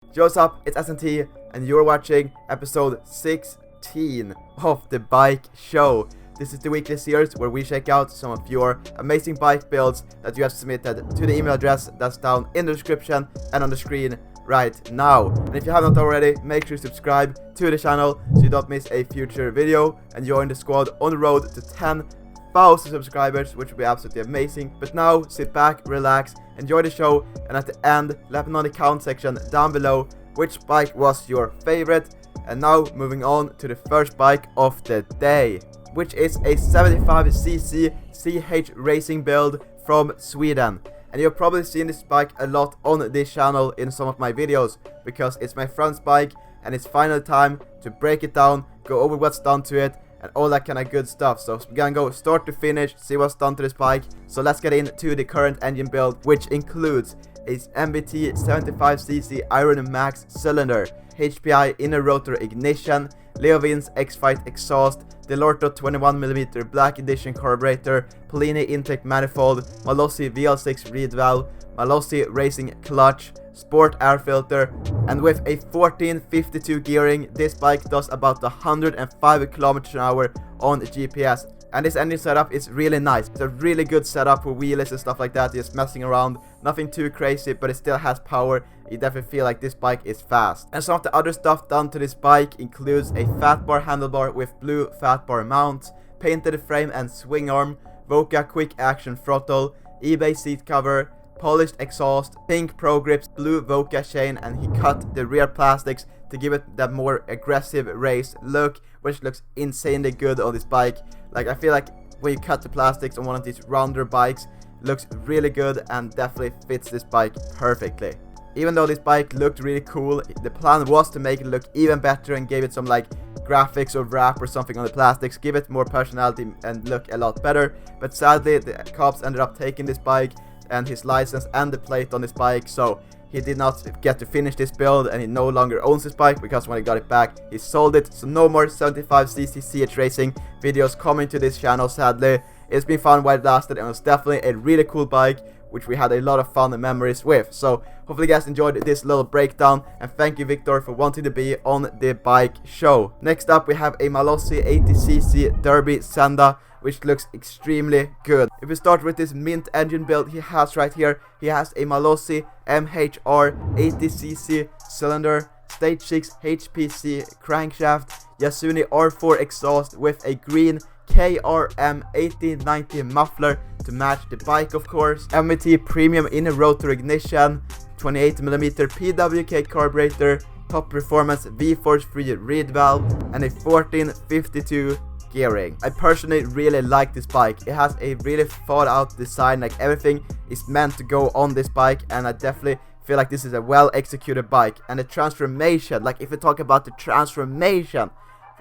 Yo, what's up? It's SNT, and you're watching episode 16 of the Bike Show. This is the weekly series where we check out some of your amazing bike builds that you have submitted to the email address that's down in the description and on the screen right now. And if you have not already, make sure to subscribe to the channel so you don't miss a future video and join the squad on the road to 10,000 subscribers, which would be absolutely amazing. But now, sit back, relax, enjoy the show, and at the end, let me know in the comment section down below which bike was your favorite. And now, moving on to the first bike of the day, which is a 75cc CH racing build from Sweden. And you've probably seen this bike a lot on this channel in some of my videos, because it's my friend's bike and it's finally time to break it down, go over what's done to it, and all that kind of good stuff. So we're gonna go start to finish, see what's done to this bike. So let's get into the current engine build, which includes a MBT 75cc Iron Max cylinder, HPI inner rotor ignition, Leovin's X-Fight exhaust, Delorto 21mm Black Edition carburetor, Polini intake manifold, Malossi VL6 reed valve, Malossi racing clutch, sport air filter, and with a 1452 gearing, this bike does about 105 km/h on GPS. And this engine setup is really nice. It's a really good setup for wheelies and stuff like that, just messing around. Nothing too crazy, but it still has power. You definitely feel like this bike is fast. And some of the other stuff done to this bike includes a fat bar handlebar with blue fat bar mount, painted frame and swing arm, Voca quick action throttle, eBay seat cover, polished exhaust, pink pro grips, blue Voca chain, and he cut the rear plastics to give it that more aggressive race look, which looks insanely good on this bike. Like, I feel like when you cut the plastics on one of these rounder bikes, it looks really good and definitely fits this bike perfectly. Even though this bike looked really cool, the plan was to make it look even better and give it some like graphics or wrap or something on the plastics, give it more personality and look a lot better. But sadly, the cops ended up taking this bike and his license and the plate on this bike, so he did not get to finish this build, and he no longer owns this bike because when he got it back, he sold it. So no more 75cc CH racing videos coming to this channel, sadly. It's been fun while it lasted, and it was definitely a really cool bike, which we had a lot of fun and memories with. So hopefully you guys enjoyed this little breakdown, and thank you, Viktor, for wanting to be on the Bike Show. Next up, we have a Malossi 80cc Derbi Senda, which looks extremely good. If we start with this mint engine build he has right here, he has a Malossi MHR 80cc cylinder, stage 6 HPC crankshaft, Yasuni R4 exhaust with a green KRM 1890 muffler to match the bike, of course, MBT premium inner rotor ignition, 28mm PWK carburetor, top performance V-force free reed valve, and a 1452 gearing. I personally really like this bike. It has a really thought out design, like everything is meant to go on this bike, and I definitely feel like this is a well executed bike. And the transformation, like if we talk about the transformation,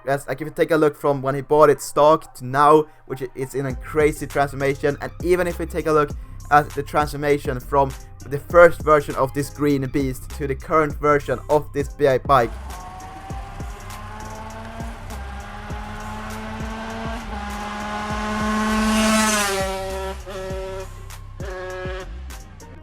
that's like if you take a look from when he bought it stock to now, which is in a crazy transformation. And even if we take a look at the transformation from the first version of this green beast to the current version of this bike,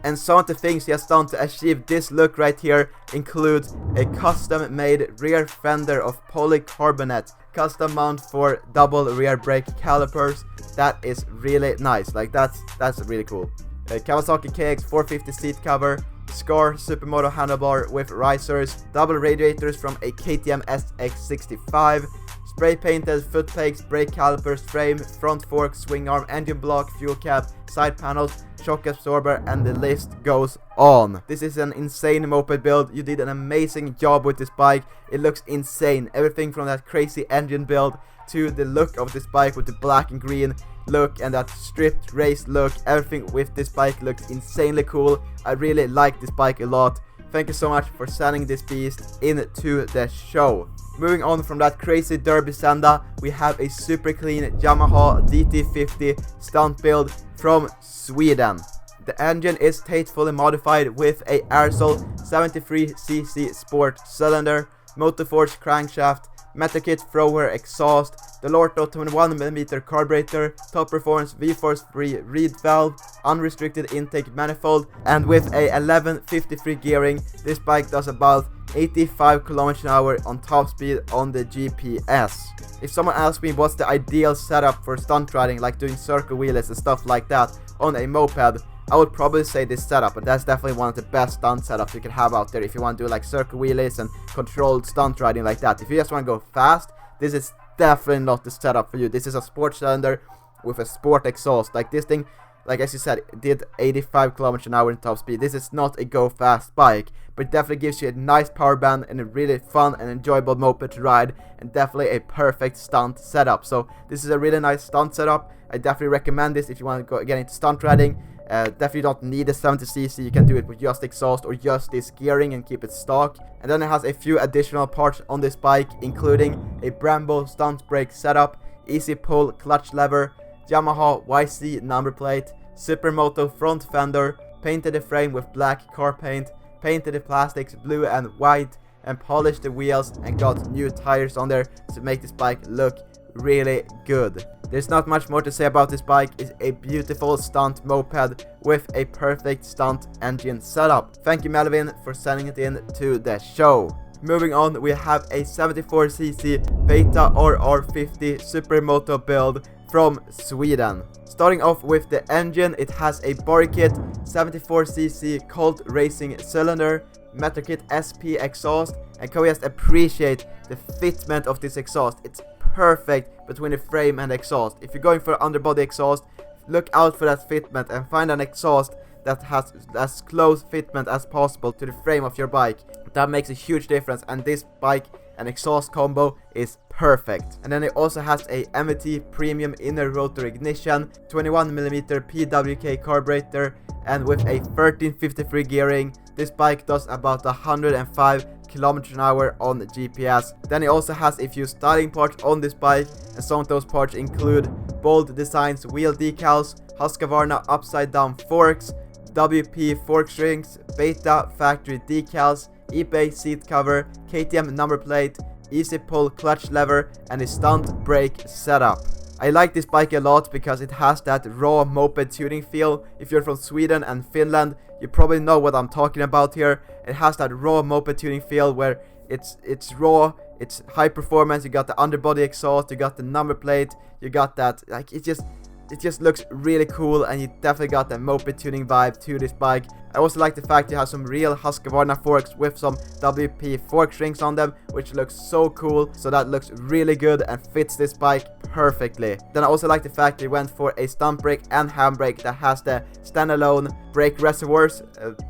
and some of the things he has done to achieve this look right here include a custom made rear fender of polycarbonate, custom mount for double rear brake calipers. That is really nice. Like that's really cool. Kawasaki KX 450 seat cover, Scar Supermoto handlebar with risers, double radiators from a KTM SX65, spray painted foot pegs, brake calipers, frame, front fork, swing arm, engine block, fuel cap, side panels, shock absorber, and the list goes on. This is an insane moped build. You did an amazing job with this bike. It looks insane. Everything from that crazy engine build to the look of this bike with the black and green look and that stripped race look. Everything with this bike looks insanely cool. I really like this bike a lot. Thank you so much for sending this beast into the show. Moving on from that crazy Derbi Senda, we have a super clean Yamaha DT50 stunt build from Sweden. The engine is tastefully modified with a Airsol 73cc sport cylinder, Motorforge crankshaft, Metakit thrower exhaust, the Lorto 21mm carburetor, top performance V-Force free reed valve, unrestricted intake manifold, and with a 1153 gearing, this bike does about 85 km/h on top speed on the GPS. If someone asks me what's the ideal setup for stunt riding, like doing circle wheelies and stuff like that on a moped, I would probably say this setup, but that's definitely one of the best stunt setups you can have out there if you want to do like circle wheelies and controlled stunt riding like that. If you just want to go fast, this is definitely not the setup for you. This is a sport cylinder with a sport exhaust. Like this thing, like as you said, it did 85 km/h in top speed. This is not a go fast bike, but it definitely gives you a nice power band and a really fun and enjoyable moped to ride, and definitely a perfect stunt setup. So this is a really nice stunt setup. I definitely recommend this if you want to get into stunt riding. Definitely don't need a 70cc, you can do it with just exhaust or just this gearing and keep it stock. And then it has a few additional parts on this bike, including a Brembo stunt brake setup, easy pull clutch lever, Yamaha YC number plate, Supermoto front fender, painted the frame with black car paint, painted the plastics blue and white, and polished the wheels and got new tires on there to make this bike look really good. There's not much more to say about this bike. It's a beautiful stunt moped with a perfect stunt engine setup. Thank you Melwin for sending it in to the show. Moving on, we have a 74cc Beta RR50 Supermoto build from Sweden. Starting off with the engine, it has a body kit, 74cc Colt Racing cylinder, Metakit SP exhaust, and can we just appreciate the fitment of this exhaust. It's perfect between the frame and exhaust. If you're going for underbody exhaust, look out for that fitment and find an exhaust that has as close fitment as possible to the frame of your bike. That makes a huge difference, and this bike and exhaust combo is perfect. And then it also has a MVT premium inner rotor ignition, 21mm PWK carburetor, and with a 1353 gearing, this bike does about 105 km/h on the GPS. Then it also has a few styling parts on this bike, and some of those parts include Bold Designs wheel decals, Husqvarna upside down forks, WP fork strings, Beta factory decals, eBay seat cover, KTM number plate, easy pull clutch lever, and a stunt brake setup. I like this bike a lot because it has that raw moped tuning feel. If you're from Sweden and Finland, you probably know what I'm talking about here. It has that raw moped tuning feel where it's raw, it's high performance, you got the underbody exhaust, you got the number plate, you got that, like it just looks really cool, and you definitely got the moped tuning vibe to this bike. I also like the fact you have some real Husqvarna forks with some WP fork strings on them, which looks so cool. So that looks really good and fits this bike perfectly. Then I also like the fact they went for a stunt brake and handbrake that has the standalone brake reservoirs,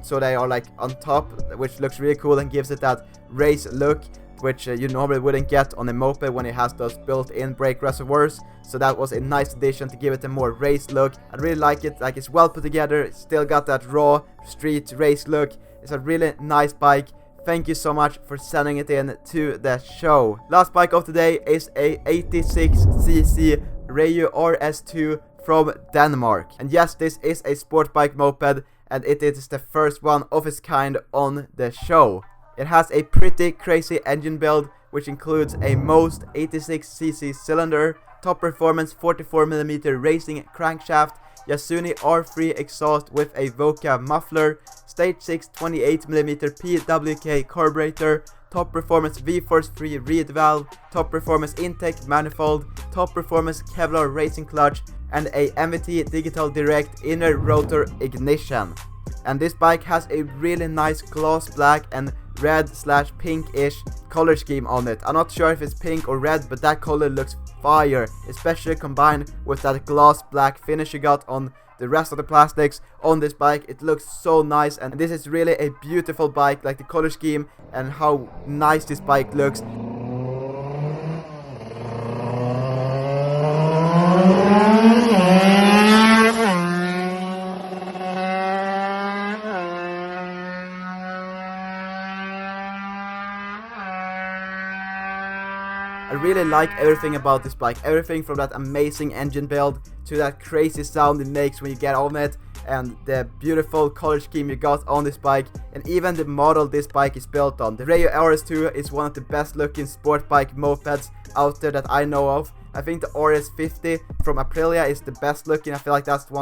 so they are like on top, which looks really cool and gives it that race look, which you normally wouldn't get on a moped when it has those built-in brake reservoirs. So that was a nice addition to give it a more race look. I really like it, like it's well put together, it's still got that raw street race look. It's a really nice bike. Thank you so much for sending it in to the show. Last bike of the day is a 86cc Rieju RS2 from Denmark. And yes, this is a sport bike moped, and it is the first one of its kind on the show. It has a pretty crazy engine build, which includes a Most 86cc cylinder, top performance 44mm racing crankshaft, Yasuni R3 exhaust with a Voca muffler, stage 6 28mm PWK carburetor, top performance V-Force free reed valve, top performance intake manifold, top performance Kevlar racing clutch, and a MVT digital direct inner rotor ignition. And this bike has a really nice gloss black and red/pinkish color scheme on it. I'm not sure if it's pink or red, but that color looks fire, especially combined with that gloss black finish you got on the rest of the plastics on this bike. It looks so nice, and this is really a beautiful bike, like the color scheme and how nice this bike looks. I really like everything about this bike, everything from that amazing engine build to that crazy sound it makes when you get on it, and the beautiful color scheme you got on this bike. and even the model this bike is built on. The Rieju RS2 is one of the best looking sport bike mopeds out there that I know of. I think the RS50 from Aprilia is the best looking. I feel like that's the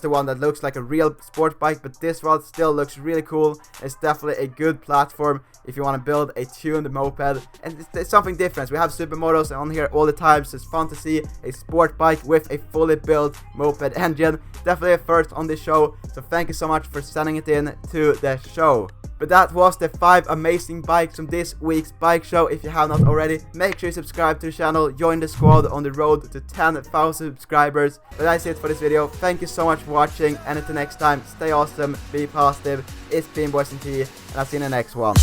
one that looks like a real sport bike, but this one still looks really cool. It's definitely a good platform if you want to build a tuned moped, and it's something different. We have Supermotos on here all the time, so it's fun to see a sport bike with a fully built moped engine. Definitely a first on this show, so thank you so much for sending it in to the show. But that was the 5 amazing bikes from this week's bike show. If you have not already, make sure you subscribe to the channel, join the squad on the road to 10,000 subscribers. But that's it for this video. Thank you so much for watching, and until next time, stay awesome, be positive. It's been SNT, and I'll see you in the next one.